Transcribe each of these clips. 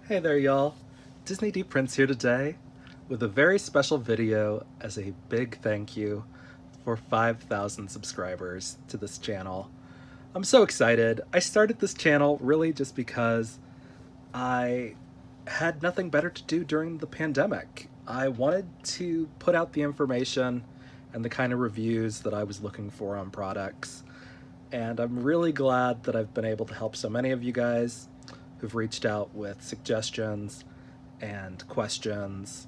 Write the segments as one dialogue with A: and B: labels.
A: Hey there, y'all. Disney D Prince here today with a very special video as a big thank you for 5,000 subscribers to this channel. I'm so excited. I started this channel really just because I had nothing better to do during the pandemic. I wanted to put out the information and the kind of reviews that I was looking for on products. And I'm really glad that I've been able to help so many of you guys who've reached out with suggestions and questions.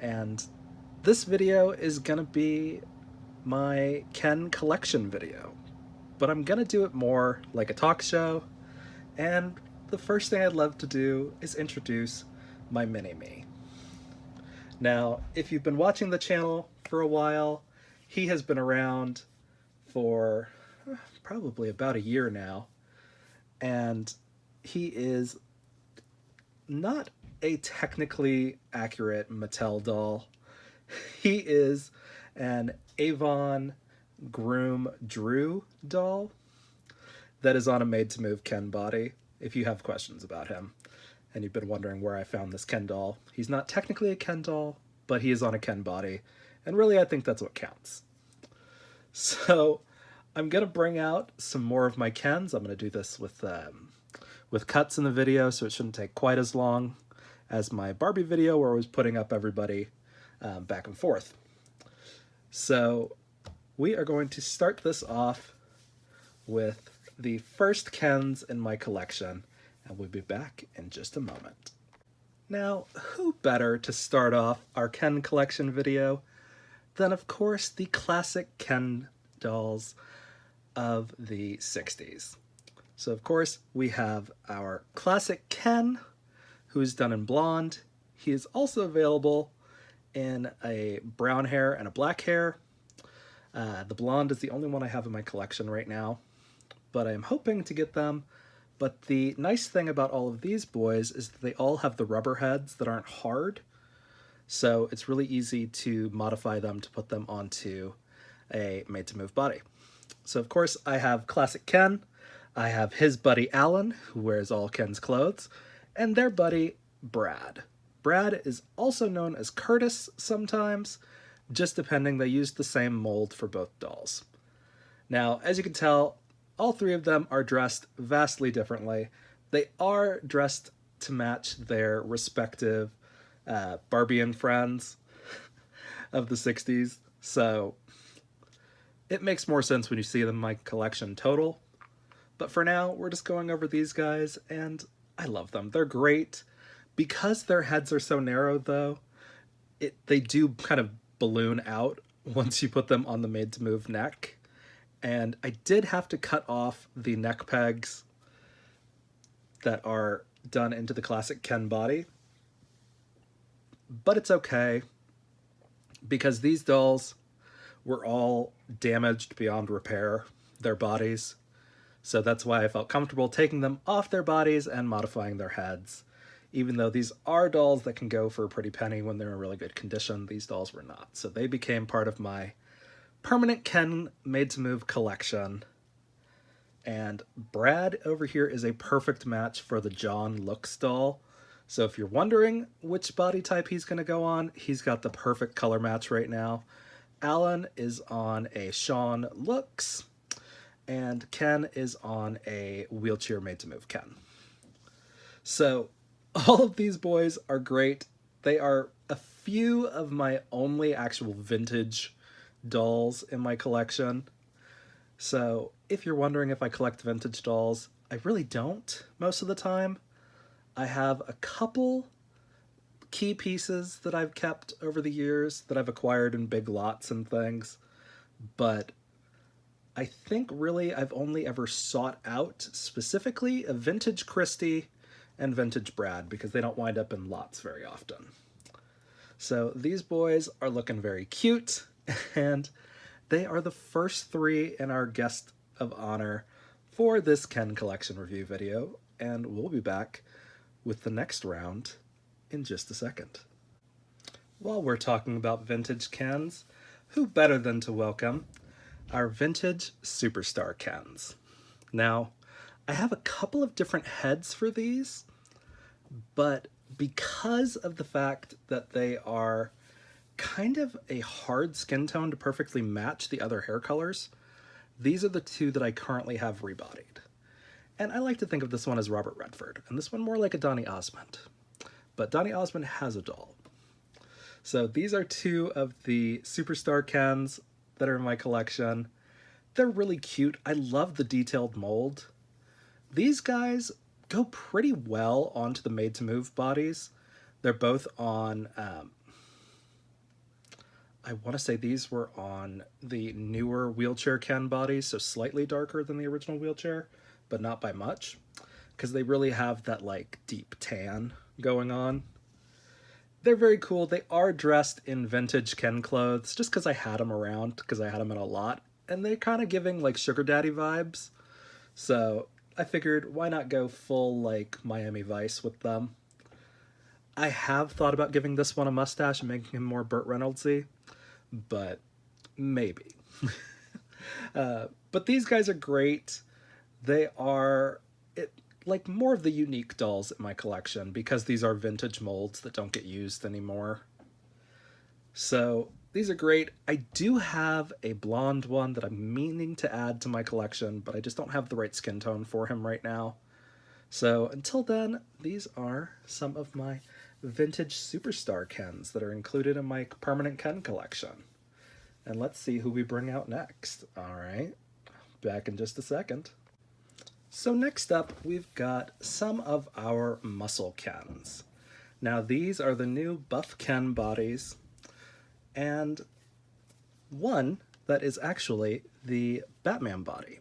A: And this video is gonna be my Ken collection video, but I'm gonna do it more like a talk show. And the first thing I'd love to do is introduce my mini-me. Now, if you've been watching the channel for a while, he has been around for probably about a year now, and he is not a technically accurate Mattel doll. He is an Avon Groom Drew doll that is on a made-to-move Ken body. If you have questions about him and you've been wondering where I found this Ken doll, he's not technically a Ken doll, but he is on a Ken body, and really I think that's what counts. So I'm gonna bring out some more of my Kens. I'm gonna do this with cuts in the video, so it shouldn't take quite as long as my Barbie video where I was putting up everybody back and forth. So we are going to start this off with the first Kens in my collection, and we'll be back in just a moment. Now, who better to start off our Ken collection video than, of course, the classic Ken dolls of the 60s. So, of course, we have our classic Ken, who is done in blonde. He is also available in a brown hair and a black hair. The blonde is the only one I have in my collection right now, but I'm hoping to get them. But the nice thing about all of these boys is that they all have the rubber heads that aren't hard, so it's really easy to modify them to put them onto a made-to-move body. So, of course, I have classic Ken. I have his buddy Alan, who wears all Ken's clothes, and their buddy Brad. Brad is also known as Curtis sometimes, just depending. They use the same mold for both dolls. Now, as you can tell, all three of them are dressed vastly differently. They are dressed to match their respective Barbie and friends of the 60s, so it makes more sense when you see them in my collection total. But for now, we're just going over these guys, and I love them. They're great. Because their heads are so narrow, though, they do kind of balloon out once you put them on the made-to-move neck. And I did have to cut off the neck pegs that are done into the classic Ken body. But it's okay, because these dolls were all damaged beyond repair, their bodies. So that's why I felt comfortable taking them off their bodies and modifying their heads. Even though these are dolls that can go for a pretty penny when they're in really good condition, these dolls were not. So they became part of my permanent Ken made-to-move collection. And Brad over here is a perfect match for the John Looks doll. So if you're wondering which body type he's going to go on, he's got the perfect color match right now. Alan is on a Sean Looks, and Ken is on a wheelchair made-to-move Ken. So all of these boys are great. They are a few of my only actual vintage dolls in my collection. So if you're wondering if I collect vintage dolls, I really don't most of the time. I have a couple key pieces that I've kept over the years that I've acquired in big lots and things, but I think really I've only ever sought out specifically a vintage Christie and vintage Brad because they don't wind up in lots very often. So these boys are looking very cute, and they are the first three in our guest of honor for this Ken collection review video, and we'll be back with the next round in just a second. While we're talking about vintage Kens, who better than to welcome our vintage superstar Kens. Now, I have a couple of different heads for these. But because of the fact that they are kind of a hard skin tone to perfectly match the other hair colors, these are the two that I currently have rebodied. And I like to think of this one as Robert Redford, and this one more like a Donny Osmond. But Donny Osmond has a doll. So these are two of the Superstar Kens that are in my collection. They're really cute. I love the detailed mold. These guys go pretty well onto the made-to-move bodies. They're both on, I want to say these were on the newer wheelchair Ken bodies, so slightly darker than the original wheelchair, but not by much, because they really have that like deep tan going on. They're very cool. They are dressed in vintage Ken clothes, just because I had them around, because I had them in a lot, and they're kind of giving like sugar daddy vibes. So I figured, why not go full like Miami Vice with them? I have thought about giving this one a mustache and making him more Burt Reynoldsy, but maybe. But these guys are great. They are like more of the unique dolls in my collection because these are vintage molds that don't get used anymore. So these are great. I do have a blonde one that I'm meaning to add to my collection, but I just don't have the right skin tone for him right now. So until then, these are some of my vintage Superstar Kens that are included in my permanent Ken collection. And let's see who we bring out next. All right, back in just a second. So next up, we've got some of our muscle Kens. Now these are the new Buff Ken bodies, and one that is actually the Batman body.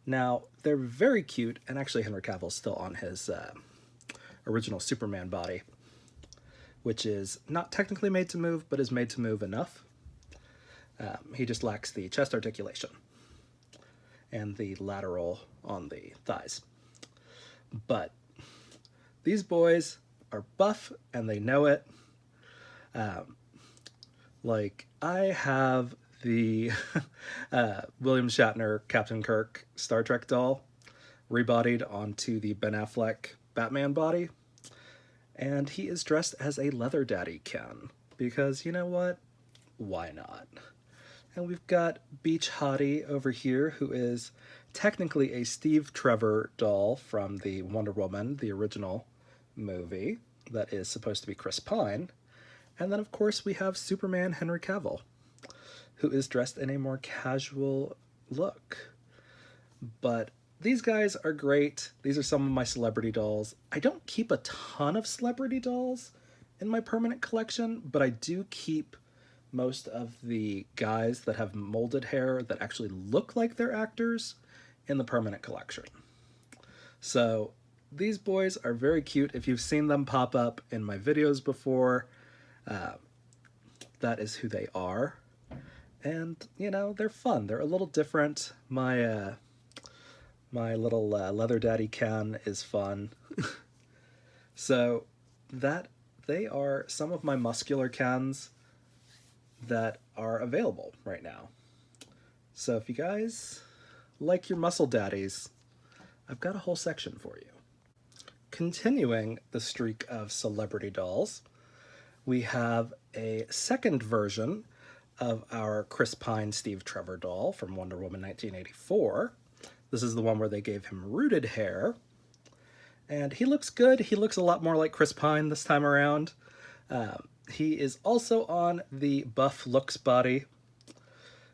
A: Now, they're very cute, and actually Henry Cavill's still on his original Superman body, which is not technically made to move, but is made to move enough. He just lacks the chest articulation and the lateral on the thighs. But these boys are buff, and they know it. Like, I have the William Shatner Captain Kirk Star Trek doll rebodied onto the Ben Affleck Batman body, and he is dressed as a leather daddy Ken, because you know what? Why not? And we've got Beach Hottie over here, who is technically a Steve Trevor doll from the Wonder Woman, the original movie, that is supposed to be Chris Pine. And then, of course, we have Superman Henry Cavill, who is dressed in a more casual look. But these guys are great. These are some of my celebrity dolls. I don't keep a ton of celebrity dolls in my permanent collection, but I do keep most of the guys that have molded hair that actually look like they're actors in the permanent collection. So these boys are very cute. If you've seen them pop up in my videos before, that is who they are. And, you know, they're fun. They're a little different. My little leather daddy Ken is fun. So that they are some of my muscular Kens that are available right now. So if you guys like your muscle daddies, I've got a whole section for you. Continuing the streak of celebrity dolls, we have a second version of our Chris Pine Steve Trevor doll from Wonder Woman 1984. This is the one where they gave him rooted hair. And he looks good. He looks a lot more like Chris Pine this time around. He is also on the Buff Looks body,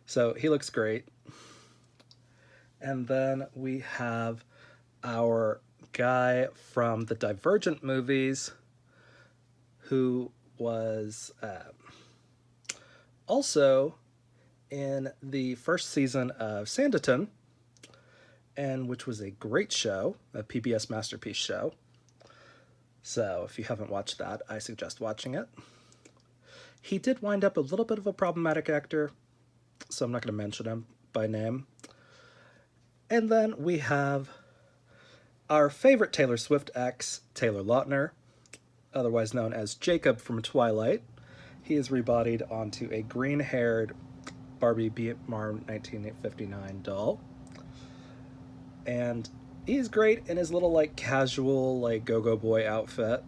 A: so he looks great. And then we have our guy from the Divergent movies, who was also in the first season of Sanditon, and which was a great show, a PBS Masterpiece show. So if you haven't watched that, I suggest watching it. He did wind up a little bit of a problematic actor, so I'm not going to mention him by name. And then we have our favorite Taylor Swift ex, Taylor Lautner, otherwise known as Jacob from Twilight. He is rebodied onto a green-haired Barbie Beat Mar 1959 doll. And He's great in his little like casual like go-go boy outfit.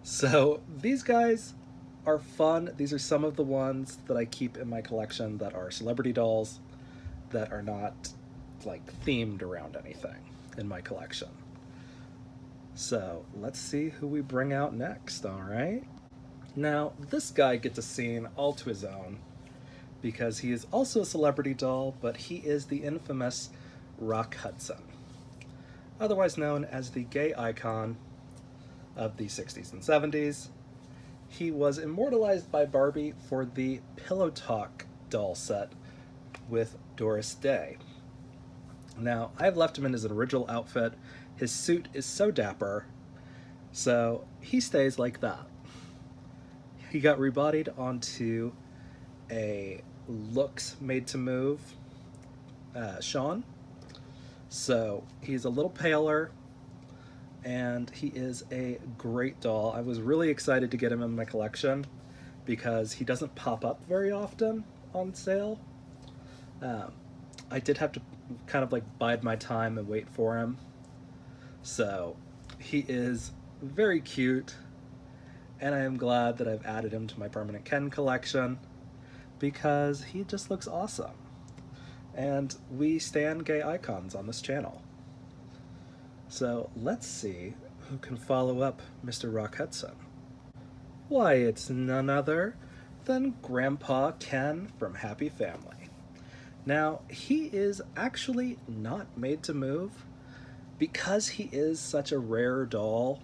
A: So these guys are fun. These are some of the ones that I keep in my collection that are celebrity dolls that are not like themed around anything in my collection. So let's see who we bring out next, all right? Now, this guy gets a scene all to his own because he is also a celebrity doll, but he is the infamous Rock Hudson, otherwise known as the gay icon of the 60s and 70s. He was immortalized by Barbie for the Pillow Talk doll set with Doris Day. Now, I've left him in his original outfit. His suit is so dapper, so he stays like that. He got rebodied onto a looks made to move Sean. So he's a little paler, and he is a great doll. I was really excited to get him in my collection because he doesn't pop up very often on sale. I did have to kind of like bide my time and wait for him. So he is very cute, and I am glad that I've added him to my permanent Ken collection because he just looks awesome. And we stand gay icons on this channel. So let's see who can follow up Mr. Rock Hudson. Why, it's none other than Grandpa Ken from Happy Family. Now, he is actually not made to move because he is such a rare doll,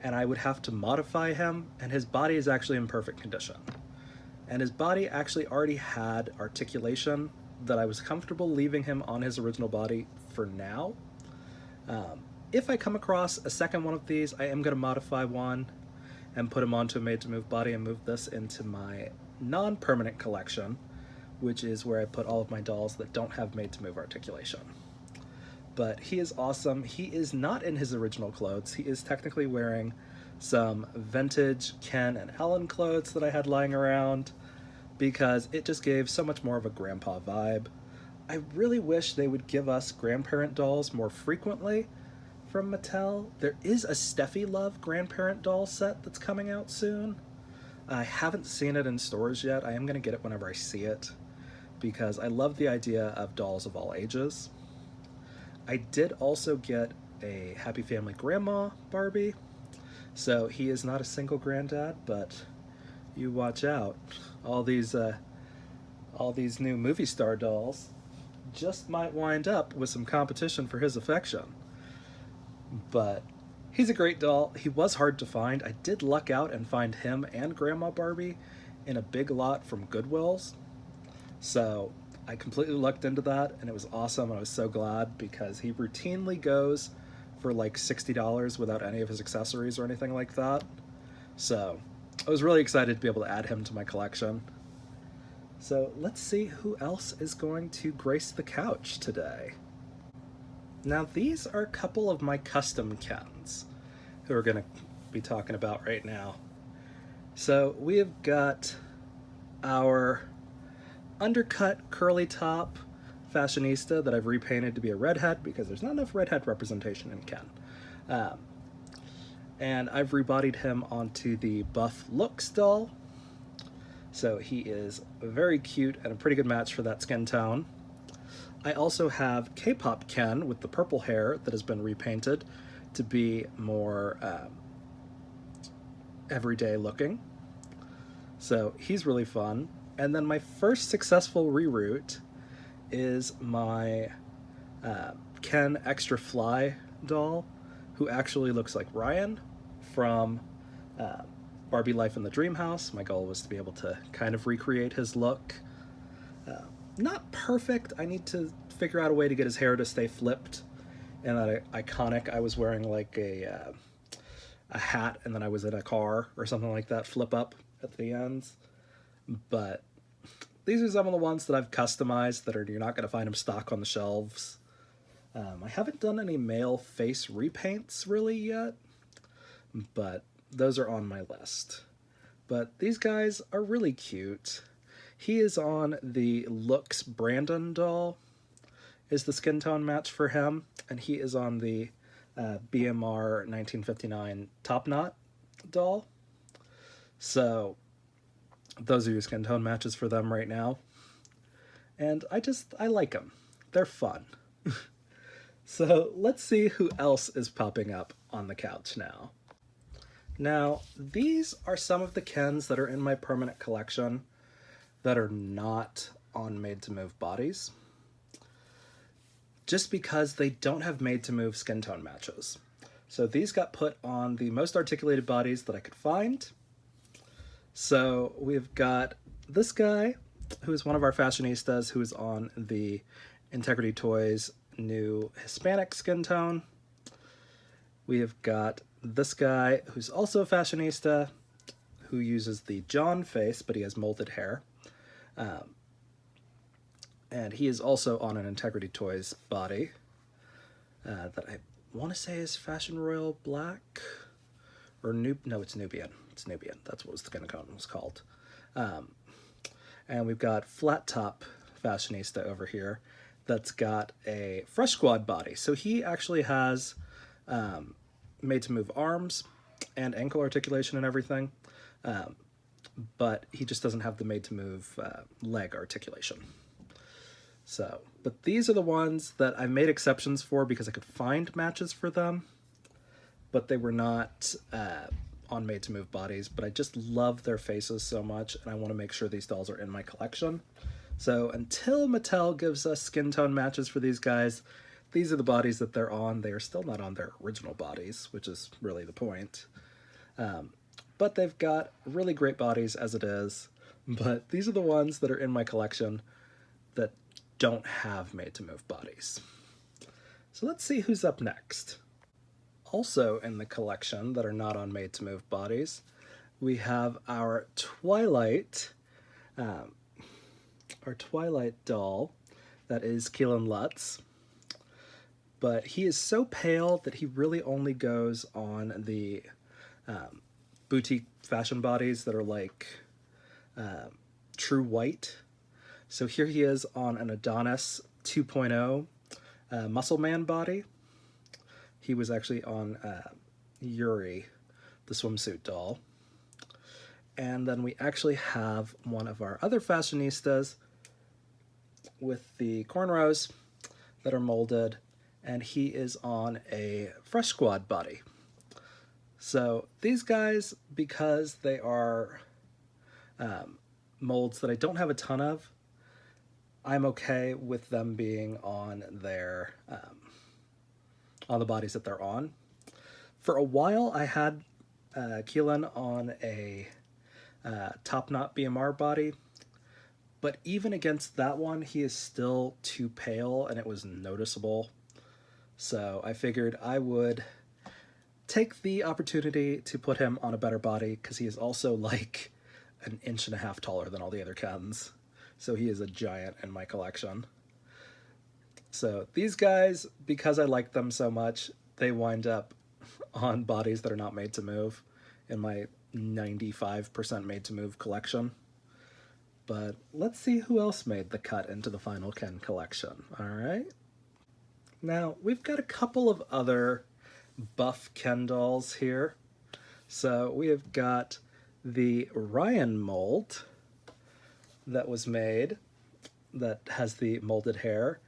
A: and I would have to modify him, and his body is actually in perfect condition. And his body actually already had articulation that I was comfortable leaving him on his original body for now. If I come across a second one of these, I am going to modify one and put him onto a made-to-move body and move this into my non-permanent collection, which is where I put all of my dolls that don't have made-to-move articulation. But he is awesome. He is not in his original clothes. He is technically wearing some vintage Ken and Ellen clothes that I had lying around because it just gave so much more of a grandpa vibe. I really wish they would give us grandparent dolls more frequently from Mattel. There is a Steffi Love grandparent doll set that's coming out soon. I haven't seen it in stores yet. I am going to get it whenever I see it because I love the idea of dolls of all ages. I did also get a Happy Family Grandma Barbie. So he is not a single granddad, but you watch out. All these new movie star dolls just might wind up with some competition for his affection. But he's a great doll. He was hard to find. I did luck out and find him and Grandma Barbie in a big lot from Goodwill's. So I completely lucked into that, and it was awesome. I was so glad because he routinely goes for like $60 without any of his accessories or anything like that. So I was really excited to be able to add him to my collection. So let's see who else is going to grace the couch today. Now these are a couple of my custom Kens who we're going to be talking about right now. So we have got our undercut curly top fashionista that I've repainted to be a redhead because there's not enough redhead representation in Ken. And I've rebodied him onto the Buff Looks doll. So he is very cute and a pretty good match for that skin tone. I also have K-pop Ken with the purple hair that has been repainted to be more everyday looking. So he's really fun. And then my first successful reroute is my Ken Extra Fly doll, who actually looks like Ryan from Barbie Life in the Dream House. My goal was to be able to kind of recreate his look. Not perfect. I need to figure out a way to get his hair to stay flipped and that iconic. I was wearing like a hat and then I was in a car or something like that, flip up at the ends. But these are some of the ones that I've customized that you're not going to find them stock on the shelves. I haven't done any male face repaints really yet, but those are on my list. But these guys are really cute. He is on the Looks Brandon doll, is the skin tone match for him, and he is on the BMR 1959 Top Knot doll. So those are your skin tone matches for them right now. And I like them. They're fun. So let's see who else is popping up on the couch now. Now, these are some of the Kens that are in my permanent collection that are not on Made to Move bodies, just because they don't have Made to Move skin tone matches. So these got put on the most articulated bodies that I could find. So we've got this guy, who is one of our fashionistas, who is on the Integrity Toys new Hispanic skin tone. We have got this guy, who's also a fashionista, who uses the John face, but he has molded hair. And he is also on an Integrity Toys body that I want to say is Fashion Royal Black, or no, it's Nubian. It's Nubian. That's what the skin tone was called. And we've got Flat Top Fashionista over here that's got a Fresh Squad body. So he actually has Made to Move arms and ankle articulation and everything, but he just doesn't have the Made to Move leg articulation. So, but these are the ones that I made exceptions for because I could find matches for them, but they were not on Made to Move bodies. But I just love their faces so much, and I want to make sure these dolls are in my collection. So until Mattel gives us skin tone matches for these guys, these are the bodies that they're on. They are still not on their original bodies, which is really the point. But they've got really great bodies as it is. But these are the ones that are in my collection that don't have Made to Move bodies. So let's see who's up next. Also in the collection that are not on Made to Move bodies, we have our Twilight doll that is Keelan Lutz. But he is so pale that he really only goes on the boutique fashion bodies that are like true white. So here he is on an Adonis 2.0 Muscle Man body. He was actually on Yuri, the swimsuit doll. And then we actually have one of our other fashionistas with the cornrows that are molded, and he is on a Fresh Squad body. So these guys, because they are molds that I don't have a ton of, I'm okay with them being on their on the bodies that they're on. For a while, I had Keelan on a Top Knot BMR body, but even against that one, he is still too pale, and it was noticeable. So I figured I would take the opportunity to put him on a better body, because he is also like an inch and a half taller than all the other Kens. So he is a giant in my collection. So these guys, because I like them so much, they wind up on bodies that are not Made to Move in my 95% Made to Move collection. But let's see who else made the cut into the final Ken collection, all right? Now, we've got a couple of other buff Ken dolls here. So we have got the Ryan mold that was made that has the molded hair.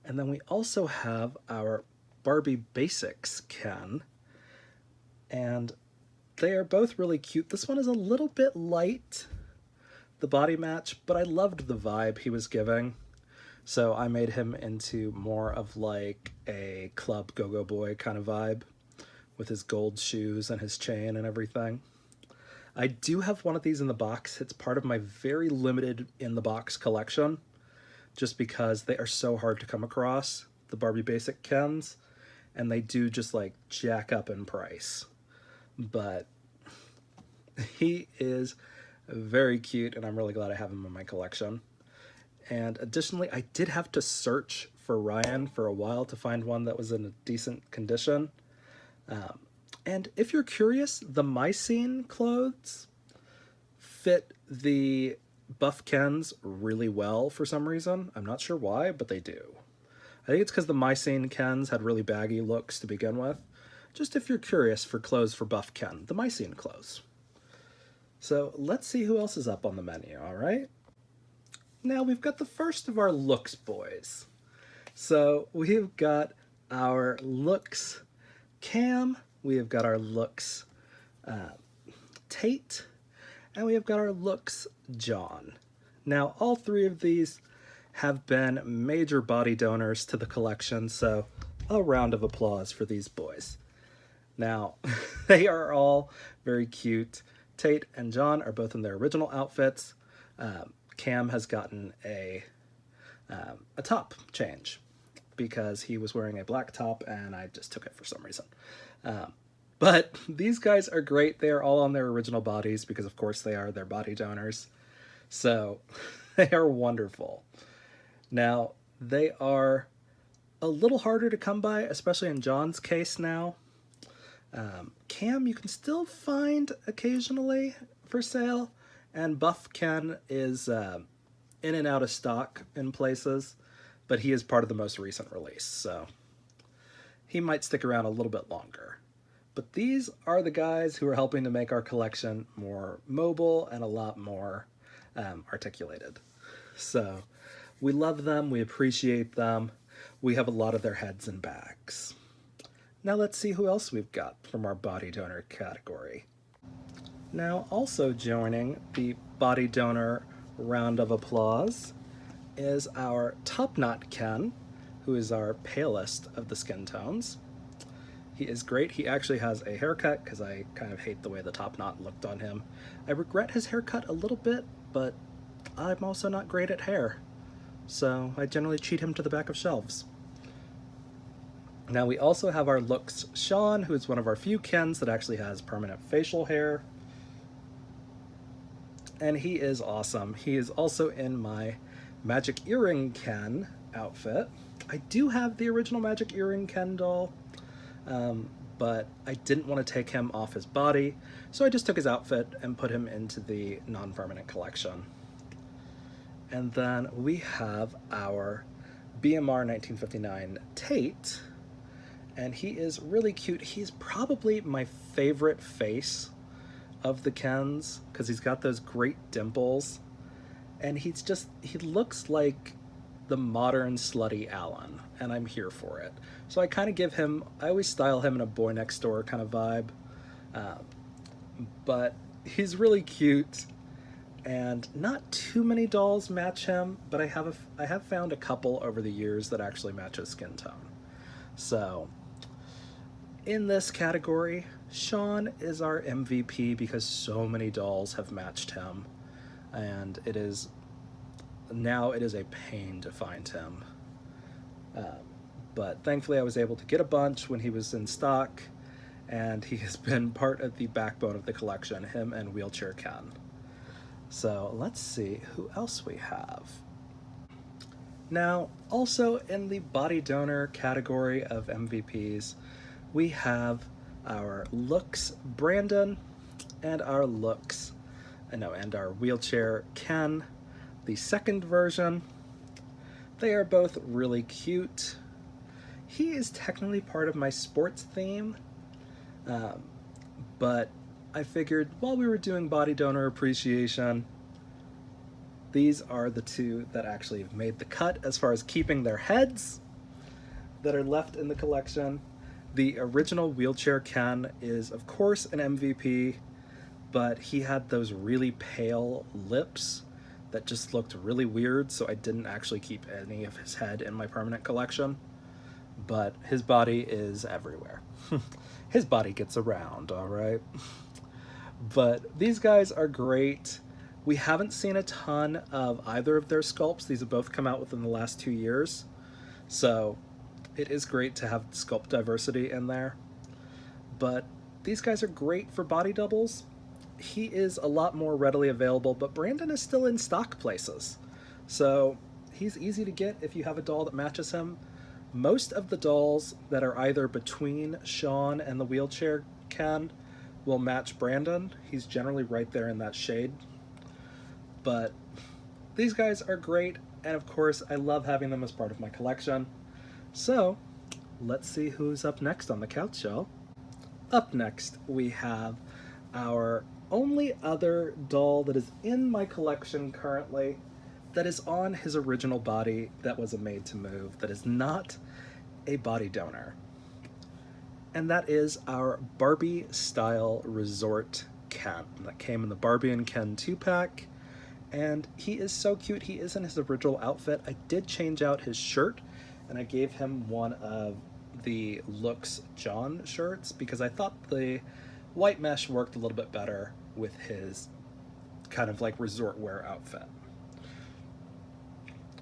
A: And then we also have our Barbie Basics Ken. And they are both really cute. This one is a little bit light, the body match, but I loved the vibe he was giving. So I made him into more of like a club go-go boy kind of vibe with his gold shoes and his chain and everything. I do have one of these in the box. It's part of my very limited in-the-box collection, just because they are so hard to come across, the Barbie Basic Kens, and they do just like jack up in price. But he is very cute, and I'm really glad I have him in my collection. And additionally, I did have to search for Ryan for a while to find one that was in a decent condition. And if you're curious, the Mycene clothes fit the buff Kens really well for some reason. I'm not sure why, but they do. I think it's because the Mycene Kens had really baggy looks to begin with. Just if you're curious for clothes for buff Ken, the Mycene clothes. So let's see who else is up on the menu, alright? Now we've got the first of our looks boys. So we've got our looks Cam, we have got our looks Tate, and we have got our looks John. Now all three of these have been major body donors to the collection, so a round of applause for these boys. Now, they are all very cute. Tate and John are both in their original outfits. Cam has gotten a top change because he was wearing a black top and I just took it for some reason. But these guys are great. They are all on their original bodies because of course they are their body donors. So they are wonderful. Now, they are a little harder to come by, especially in John's case now. Cam you can still find occasionally for sale, and Buff Ken is in and out of stock in places, but he is part of the most recent release, so he might stick around a little bit longer. But these are the guys who are helping to make our collection more mobile and a lot more articulated. So we love them, we appreciate them, we have a lot of their heads in bags. Now let's see who else we've got from our body donor category. Now also joining the body donor round of applause is our Top Knot Ken, who is our palest of the skin tones. He is great. He actually has a haircut because I kind of hate the way the top knot looked on him. I regret his haircut a little bit, but I'm also not great at hair, so I generally cheat him to the back of shelves. Now we also have our looks Sean, who is one of our few Kens that actually has permanent facial hair. And he is awesome. He is also in my Magic Earring Ken outfit. I do have the original Magic Earring Ken doll, but I didn't want to take him off his body, so I just took his outfit and put him into the non-permanent collection. And then we have our BMR 1959 Tate, and he is really cute. He's probably my favorite face of the Kens because he's got those great dimples, and he looks like the modern slutty Alan, and I'm here for it. So I kind of give him, I always style him in a boy next door kind of vibe, but he's really cute, and not too many dolls match him, but I have found a couple over the years that actually match his skin tone. So in this category, Sean is our MVP because so many dolls have matched him, and it is a pain to find him. But thankfully I was able to get a bunch when he was in stock, and he has been part of the backbone of the collection, him and Wheelchair Ken. So let's see who else we have. Now, also in the body donor category of MVPs, we have our looks Brandon and our Wheelchair Ken, the second version. They are both really cute. He is technically part of my sports theme, but I figured while we were doing body donor appreciation, these are the two that actually have made the cut as far as keeping their heads that are left in the collection. The original Wheelchair Ken is, of course, an MVP, but he had those really pale lips that just looked really weird, so I didn't actually keep any of his head in my permanent collection. But his body is everywhere. His body gets around, all right? But these guys are great. We haven't seen a ton of either of their sculpts. These have both come out within the last 2 years. So it is great to have sculpt diversity in there. But these guys are great for body doubles. He is a lot more readily available, but Brandon is still in stock places. So he's easy to get if you have a doll that matches him. Most of the dolls that are either between Sean and the Wheelchair Ken will match Brandon. He's generally right there in that shade. But these guys are great, and of course I love having them as part of my collection. So, let's see who's up next on the couch, y'all. Up next, we have our only other doll that is in my collection currently that is on his original body that was a made to move, that is not a body donor. And that is our Barbie style resort Ken that came in the Barbie and Ken 2-pack. And he is so cute. He is in his original outfit. I did change out his shirt and I gave him one of the Looks John shirts because I thought the white mesh worked a little bit better with his kind of like resort wear outfit.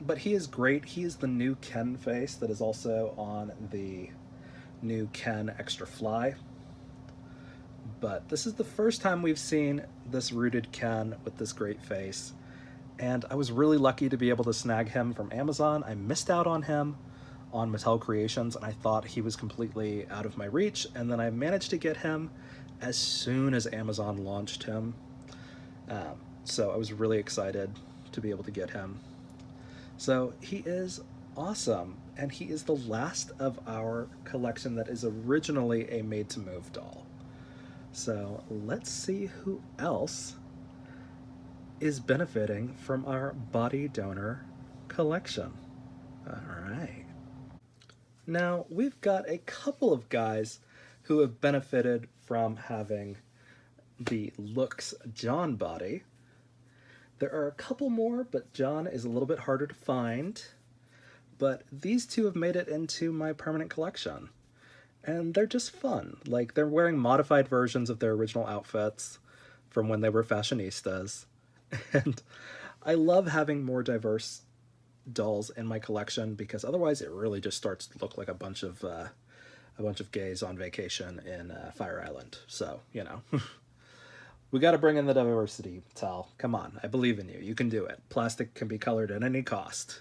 A: But he is great. He is the new Ken face that is also on the new Ken Extra Fly. But this is the first time we've seen this rooted Ken with this great face. And I was really lucky to be able to snag him from Amazon. I missed out on him on Mattel Creations, and I thought he was completely out of my reach. And then I managed to get him as soon as Amazon launched him. So I was really excited to be able to get him. So he is awesome, and he is the last of our collection that is originally a made-to-move doll. So let's see who else is benefiting from our body donor collection. All right. Now, we've got a couple of guys who have benefited from having the Looks John body. There are a couple more, but John is a little bit harder to find. But these two have made it into my permanent collection. And they're just fun. Like, they're wearing modified versions of their original outfits from when they were fashionistas. And I love having more diverse dolls in my collection because otherwise it really just starts to look like a bunch of gays on vacation in Fire Island. So, you know, we got to bring in the diversity, Tal. Come on, I believe in you. You can do it. Plastic can be colored at any cost.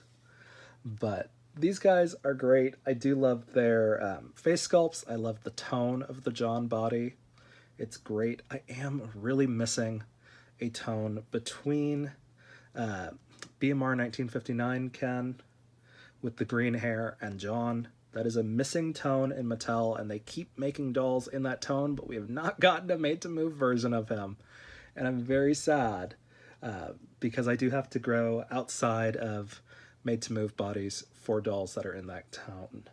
A: But these guys are great. I do love their face sculpts. I love the tone of the John body. It's great. I am really missing a tone between BMR 1959 Ken with the green hair and John. That is a missing tone in Mattel, and they keep making dolls in that tone, but we have not gotten a made-to-move version of him. And I'm very sad because I do have to grow outside of made-to-move bodies for dolls that are in that tone,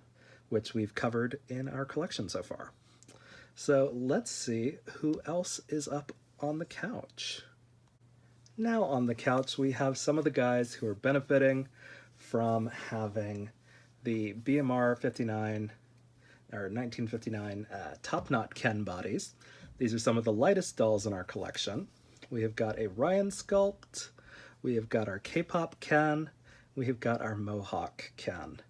A: which we've covered in our collection so far. So let's see who else is up on the couch. Now on the couch, we have some of the guys who are benefiting from having the BMR 59 or 1959 Top Knot Ken bodies. These are some of the lightest dolls in our collection. We have got a Ryan sculpt, we have got our K-pop Ken, we have got our Mohawk Ken.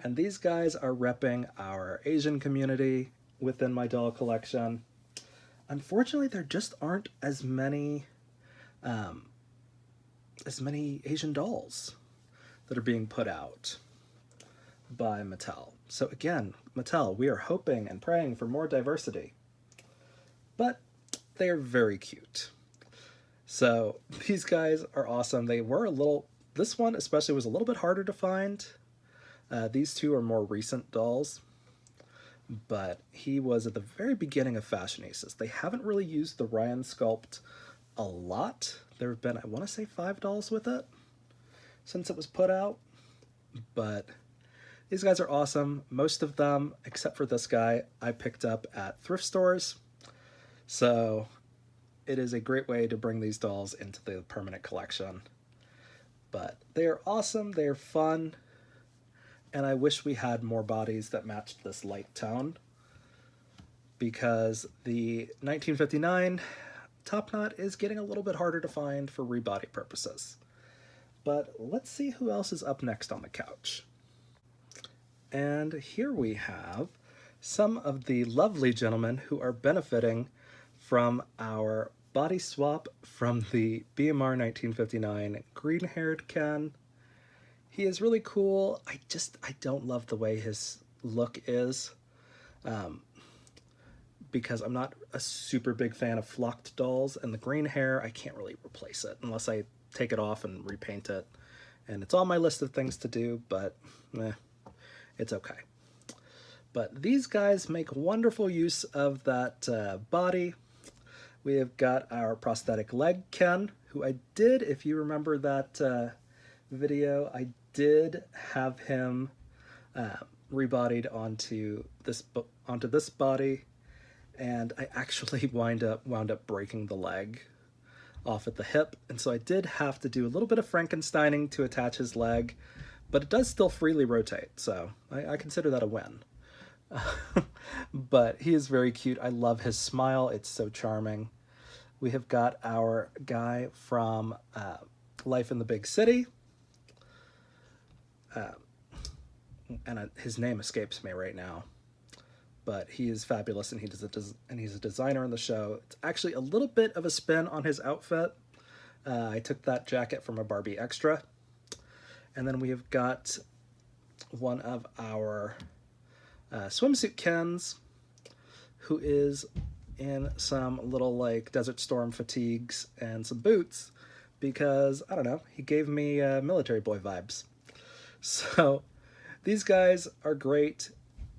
A: And these guys are repping our Asian community within my doll collection. Unfortunately, there just aren't as many Asian dolls that are being put out by Mattel. So again, Mattel, we are hoping and praying for more diversity. But they are very cute. So these guys are awesome. They were this one especially was a little bit harder to find. These two are more recent dolls. But he was at the very beginning of Fashionistas. They haven't really used the Ryan sculpt a lot. There have been, I want to say, 5 dolls with it since it was put out. But these guys are awesome. Most of them, except for this guy, I picked up at thrift stores. So it is a great way to bring these dolls into the permanent collection. But they are awesome. They are fun. And I wish we had more bodies that matched this light tone, because the 1959 Top Knot is getting a little bit harder to find for rebody purposes. But let's see who else is up next on the couch. And here we have some of the lovely gentlemen who are benefiting from our body swap from the BMR 1959 green-haired Ken. He is really cool. I don't love the way his look is, because I'm not a super big fan of flocked dolls, and the green hair, I can't really replace it unless I take it off and repaint it. And it's on my list of things to do, but It's okay. But these guys make wonderful use of that body. We have got our prosthetic leg Ken, who I did, if you remember that video, I did have him rebodied onto this body, and I actually wound up breaking the leg off at the hip, and so I did have to do a little bit of Frankensteining to attach his leg, but it does still freely rotate, so I consider that a win. But he is very cute. I love his smile. It's so charming. We have got our guy from Life in the Big City. And his name escapes me right now. But he is fabulous, and he's a designer in the show. It's actually a little bit of a spin on his outfit. I took that jacket from a Barbie extra. And then we have got one of our swimsuit Kens, who is in some little like Desert Storm fatigues and some boots, because I don't know, he gave me military boy vibes. So these guys are great.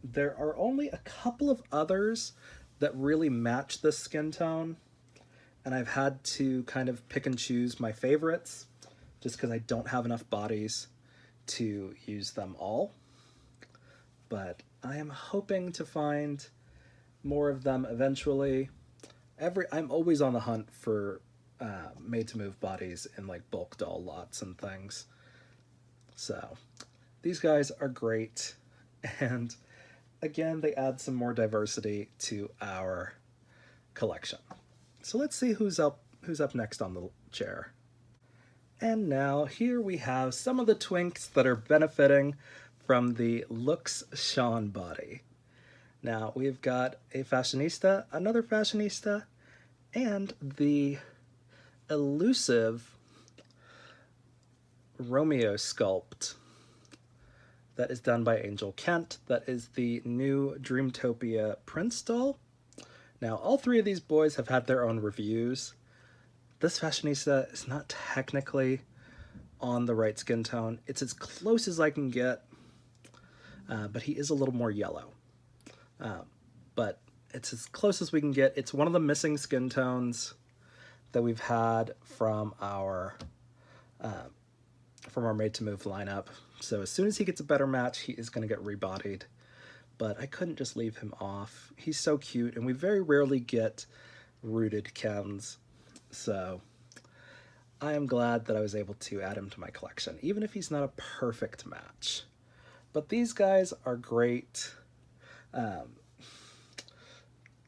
A: There are only a couple of others that really match this skin tone, and I've had to kind of pick and choose my favorites just because I don't have enough bodies to use them all. But I am hoping to find more of them eventually. I'm always on the hunt for made-to-move bodies in like bulk doll lots and things. So these guys are great, and again, they add some more diversity to our collection. So let's see who's up next on the chair. And now here we have some of the twinks that are benefiting from the Looks Sean body. Now we've got a fashionista, another fashionista, and the elusive Romeo sculpt that is done by Angel Kent. That is the new Dreamtopia Prince doll. Now all three of these boys have had their own reviews. This fashionista is not technically on the right skin tone. It's as close as I can get, but he is a little more yellow. But it's as close as we can get. It's one of the missing skin tones that we've had from our made-to-move lineup. So as soon as he gets a better match, he is going to get rebodied. But I couldn't just leave him off. He's so cute, and we very rarely get rooted Kens. So I am glad that I was able to add him to my collection, even if he's not a perfect match. But these guys are great.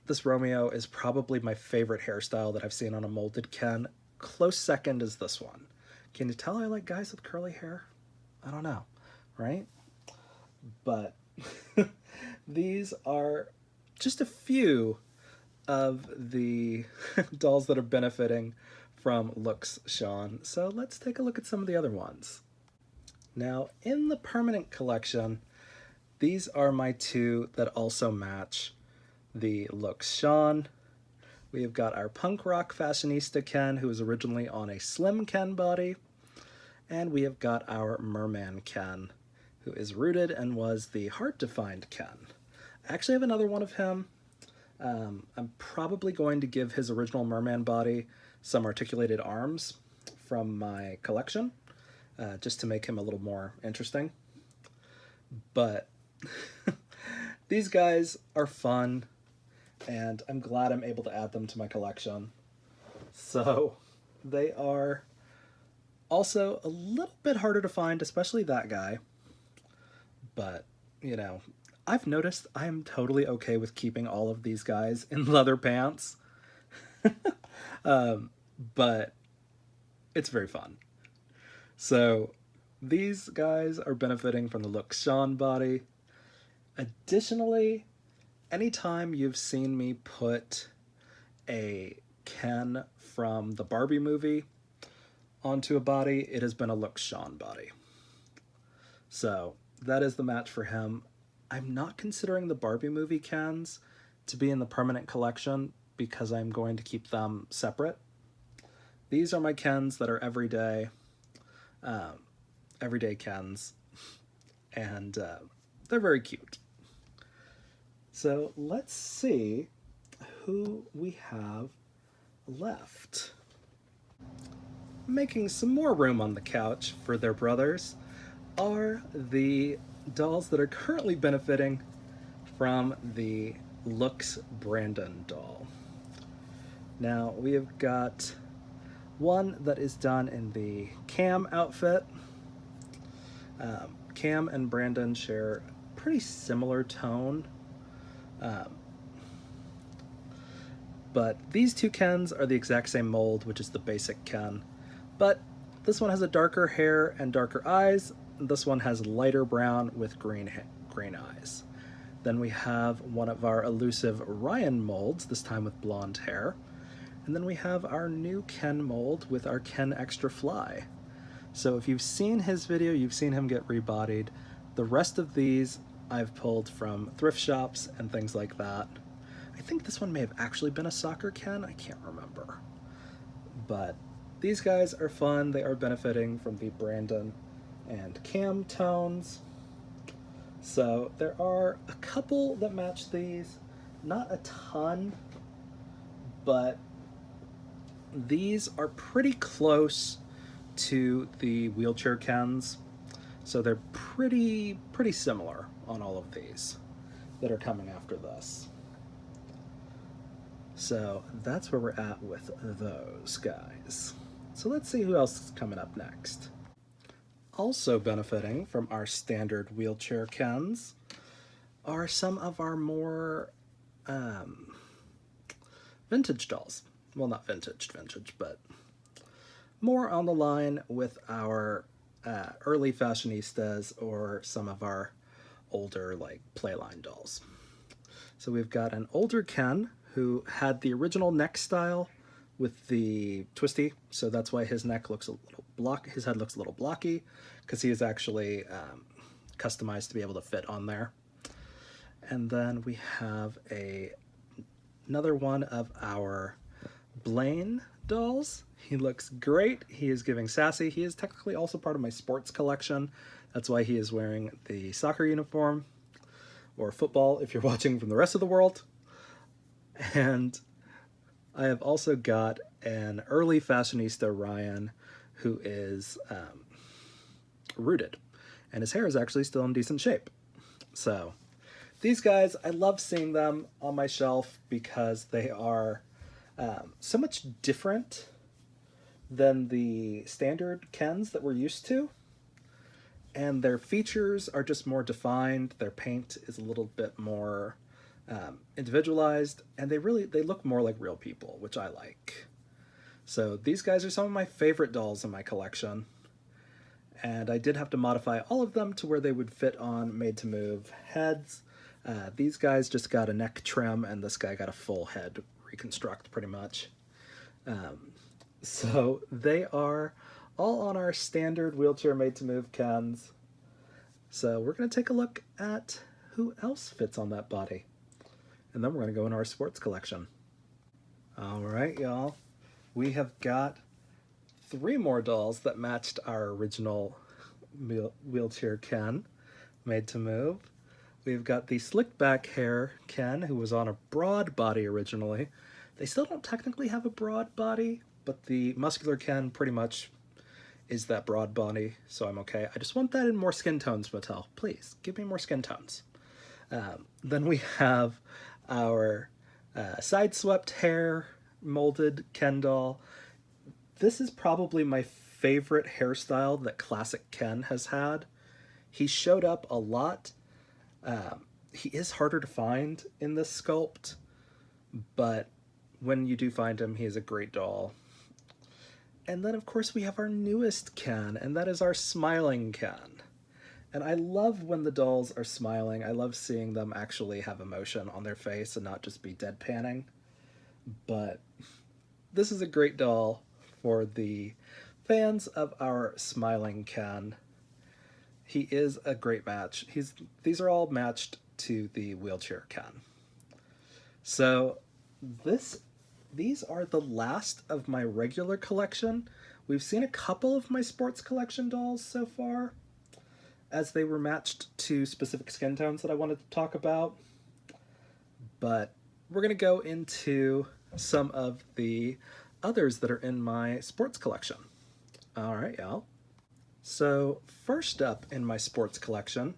A: This Romeo is probably my favorite hairstyle that I've seen on a molded Ken. Close second is this one. Can you tell I like guys with curly hair? I don't know, right? But these are just a few of the dolls that are benefiting from Looks Sean. So let's take a look at some of the other ones. Now, in the permanent collection, these are my two that also match the Looks Sean. We have got our punk rock fashionista Ken, who was originally on a slim Ken body. And we have got our merman Ken, who is rooted and was the hard-to-find Ken. I actually have another one of him. I'm probably going to give his original merman body some articulated arms from my collection, just to make him a little more interesting. But these guys are fun, and I'm glad I'm able to add them to my collection. So they are also a little bit harder to find, especially that guy. But, you know, I've noticed I am totally okay with keeping all of these guys in leather pants. But it's very fun. So these guys are benefiting from the Looks Sean body. Additionally, anytime you've seen me put a Ken from the Barbie movie onto a body, it has been a Looks Sean body. So that is the match for him. I'm not considering the Barbie movie Kens to be in the permanent collection because I'm going to keep them separate. These are my Kens that are everyday Kens. And they're very cute. So let's see who we have left. Making some more room on the couch for their brothers are the dolls that are currently benefiting from the Looks Brandon doll. Now we have got one that is done in the Cam outfit. Cam and Brandon share a pretty similar tone. But these two Kens are the exact same mold, which is the basic Ken. But this one has a darker hair and darker eyes. And this one has lighter brown with green eyes. Then we have one of our elusive Ryan molds, this time with blonde hair. And then we have our new Ken mold with our Ken Extra Fly. So if you've seen his video, you've seen him get rebodied. The rest of these I've pulled from thrift shops and things like that. I think this one may have actually been a soccer Ken, I can't remember. But these guys are fun, they are benefiting from the Brandon and Cam tones. So there are a couple that match these, not a ton, but these are pretty close to the wheelchair Kens. So they're pretty similar on all of these that are coming after this. So that's where we're at with those guys. So let's see who else is coming up next. Also benefiting from our standard wheelchair Kens are some of our more vintage dolls. Well, not vintage, but more on the line with our early fashionistas or some of our older like playline dolls. So we've got an older Ken who had the original neck style with the twisty, so that's why his neck looks a little his head looks a little blocky, because he is actually customized to be able to fit on there. And then we have another one of our Blaine dolls. He looks great. He is giving sassy. He is technically also part of my sports collection. That's why he is wearing the soccer uniform, or football if you're watching from the rest of the world. And I have also got an early fashionista Ryan who is rooted, and his hair is actually still in decent shape. So these guys, I love seeing them on my shelf because they are so much different than the standard Kens that we're used to. And their features are just more defined. Their paint is a little bit more individualized, and they look more like real people, which I like. So these guys are some of my favorite dolls in my collection. And I did have to modify all of them to where they would fit on made-to-move heads. These guys just got a neck trim, and this guy got a full head reconstruct, pretty much. So they are all on our standard wheelchair made-to-move Kens. So we're going to take a look at who else fits on that body. And then we're going to go into our sports collection. All right, y'all. We have got 3 more dolls that matched our original wheelchair Ken made to move. We've got the slicked back hair Ken, who was on a broad body originally. They still don't technically have a broad body, but the muscular Ken pretty much is that broad body, so I'm okay. I just want that in more skin tones, Mattel. Please, give me more skin tones. Then we have our side-swept hair molded Ken doll. This is probably my favorite hairstyle that classic Ken has had. He showed up a lot. He is harder to find in this sculpt, but when you do find him, he is a great doll. And then, of course, we have our newest Ken, and that is our smiling Ken. And I love when the dolls are smiling. I love seeing them actually have emotion on their face and not just be deadpanning. But this is a great doll for the fans of our smiling Ken. He is a great match. These are all matched to the wheelchair Ken. So these are the last of my regular collection. We've seen a couple of my sports collection dolls so far. as they were matched to specific skin tones that I wanted to talk about. But we're going to go into some of the others that are in my sports collection. All right, y'all. So, first up in my sports collection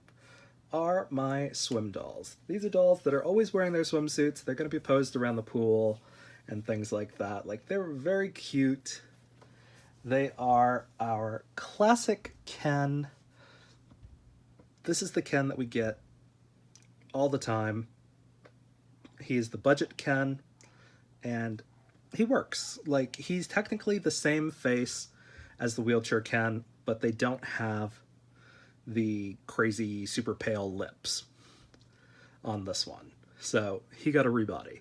A: are my swim dolls. These are dolls that are always wearing their swimsuits. They're going to be posed around the pool and things like that. Like, they're very cute. They are our classic Ken. This is the Ken that we get all the time. He's the budget Ken, and he works. Like, he's technically the same face as the wheelchair Ken, but they don't have the crazy super pale lips on this one. So he got a rebody.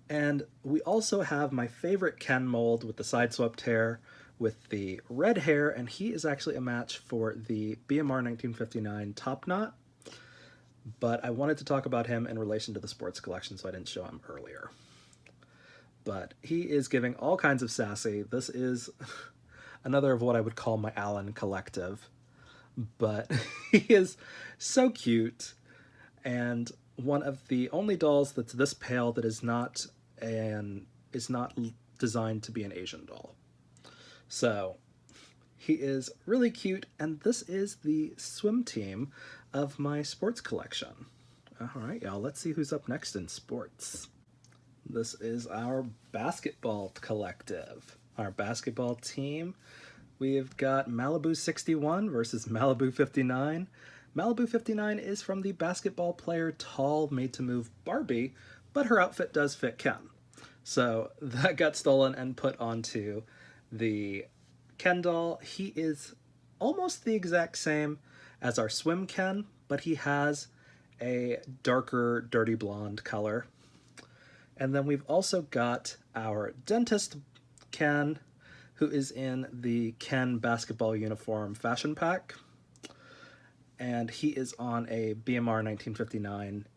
A: And we also have my favorite Ken mold with the side swept hair with the red hair, and he is actually a match for the BMR 1959 top knot. But I wanted to talk about him in relation to the sports collection, so I didn't show him earlier. But he is giving all kinds of sassy. This is another of what I would call my Alan collective. But he is so cute, and one of the only dolls that's this pale that is not designed to be an Asian doll. So he is really cute, and this is the swim team of my sports collection. All right, y'all, let's see who's up next in sports. This is our basketball collective. Our basketball team, we've got Malibu 61 versus Malibu 59. Malibu 59 is from the basketball player Tall Made to Move Barbie, but her outfit does fit Ken. So that got stolen and put onto the Ken doll. He is almost the exact same as our swim Ken, but he has a darker, dirty blonde color. And then we've also got our dentist Ken, who is in the Ken basketball uniform fashion pack. And he is on a BMR 1959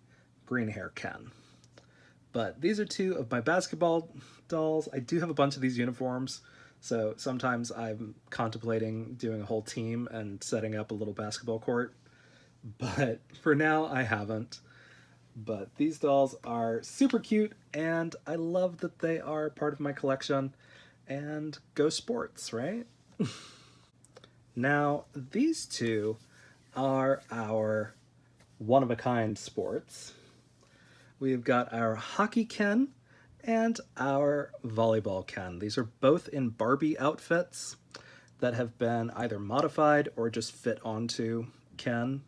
A: green hair Ken. But these are two of my basketball dolls. I do have a bunch of these uniforms, so sometimes I'm contemplating doing a whole team and setting up a little basketball court. But for now, I haven't. But these dolls are super cute, and I love that they are part of my collection. And go sports, right? Now, these two are our one-of-a-kind sports. We've got our hockey Ken and our volleyball Ken. These are both in Barbie outfits that have been either modified or just fit onto Ken.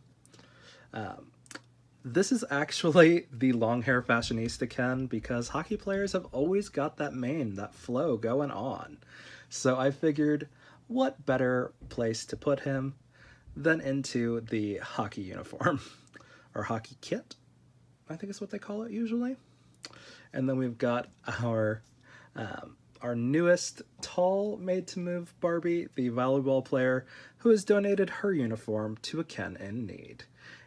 A: This is actually the long hair fashionista Ken because hockey players have always got that mane, that flow going on. So I figured what better place to put him than into the hockey uniform or hockey kit, I think is what they call it usually. And then we've got our newest Tall Made to Move Barbie, the volleyball player, who has donated her uniform to a Ken in need.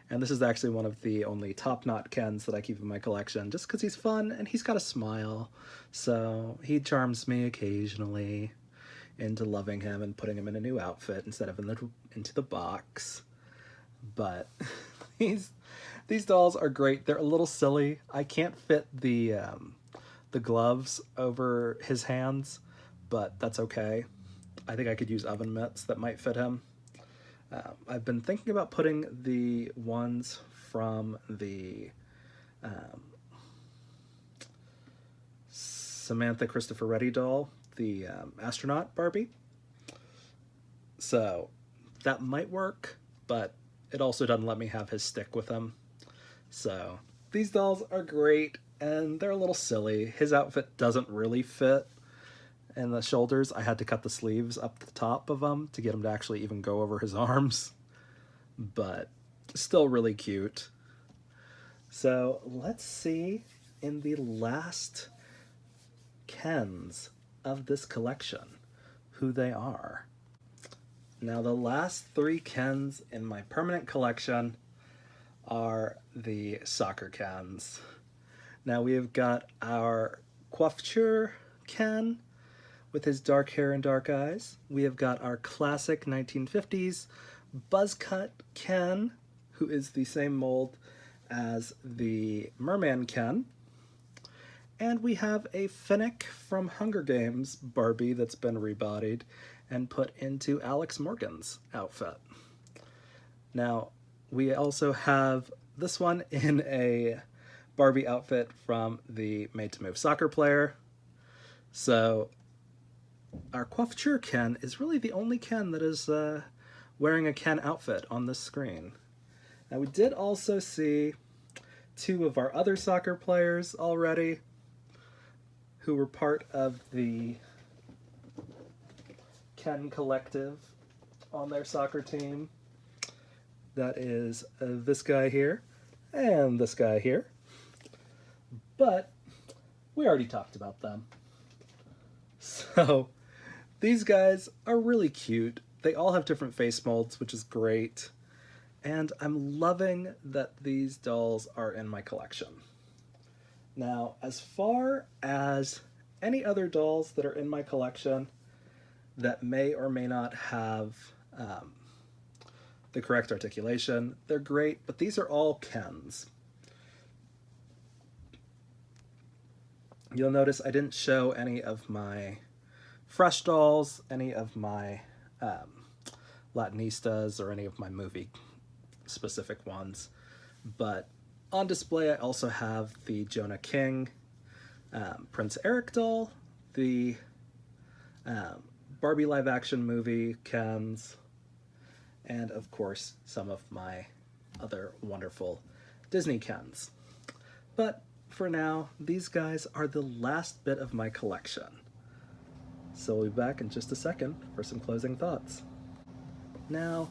A: And this is actually one of the only top knot Kens that I keep in my collection, just because he's fun and he's got a smile. So he charms me occasionally into loving him and putting him in a new outfit instead of into the box. But these dolls are great. They're a little silly. I can't fit the gloves over his hands, but that's okay. I think I could use oven mitts that might fit him. I've been thinking about putting the ones from the Samantha Christopher Reddy doll, the astronaut Barbie. So that might work, but it also doesn't let me have his stick with him. So these dolls are great, and they're a little silly. His outfit doesn't really fit in the shoulders. I had to cut the sleeves up the top of them to get him to actually even go over his arms. But still really cute. So let's see in the last Kens of this collection who they are. Now the last three Kens in my permanent collection are the soccer Kens. Now we have got our coiffure Ken with his dark hair and dark eyes. We have got our classic 1950s Buzzcut Ken, who is the same mold as the Merman Ken. And we have a Finnick from Hunger Games Barbie that's been rebodied and put into Alex Morgan's outfit. Now, we also have this one in a Barbie outfit from the Made to Move soccer player. So our coiffure Ken is really the only Ken that is wearing a Ken outfit on this screen. Now, we did also see two of our other soccer players already who were part of the Ken collective on their soccer team. That is this guy here and this guy here. But we already talked about them. So these guys are really cute. They all have different face molds, which is great. And I'm loving that these dolls are in my collection. Now, as far as any other dolls that are in my collection that may or may not have the correct articulation, they're great, but these are all Kens. You'll notice I didn't show any of my fresh dolls, any of my Latinistas, or any of my movie specific ones, but on display I also have the Jonah King Prince Eric doll, the Barbie live action movie Kens, and of course some of my other wonderful Disney Kens. But for now, these guys are the last bit of my collection. So we'll be back in just a second for some closing thoughts. Now,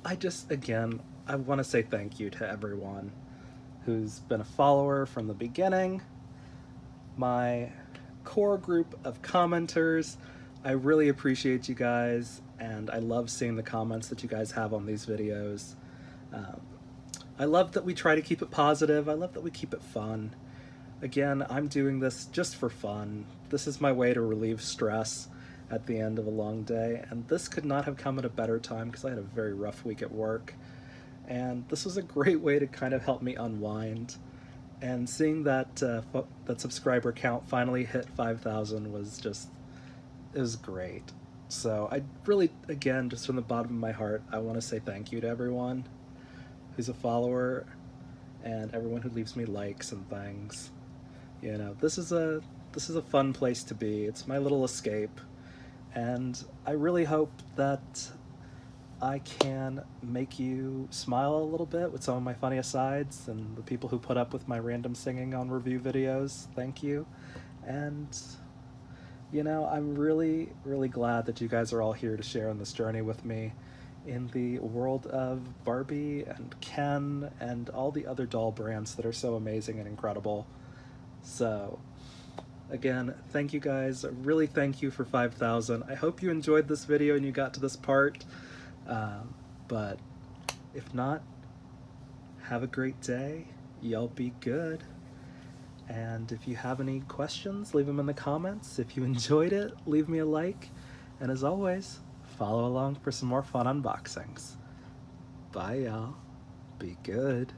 A: I want to say thank you to everyone who's been a follower from the beginning. My core group of commenters, I really appreciate you guys, and I love seeing the comments that you guys have on these videos. I love that we try to keep it positive. I love that we keep it fun. Again, I'm doing this just for fun. This is my way to relieve stress at the end of a long day, and this could not have come at a better time because I had a very rough week at work. And this was a great way to kind of help me unwind. And seeing that that subscriber count finally hit 5,000 was just, it was great. So I really, again, just from the bottom of my heart, I want to say thank you to everyone who's a follower and everyone who leaves me likes and things. You know, this is a fun place to be. It's my little escape, and I really hope that I can make you smile a little bit with some of my funny asides, and the people who put up with my random singing on review videos, thank you. And you know, I'm really, really glad that you guys are all here to share in this journey with me in the world of Barbie and Ken and all the other doll brands that are so amazing and incredible. So, again, thank you guys. Really thank you for 5,000. I hope you enjoyed this video and you got to this part. But if not, have a great day. Y'all be good. And if you have any questions, leave them in the comments. If you enjoyed it, leave me a like. And as always, follow along for some more fun unboxings. Bye, y'all. Be good.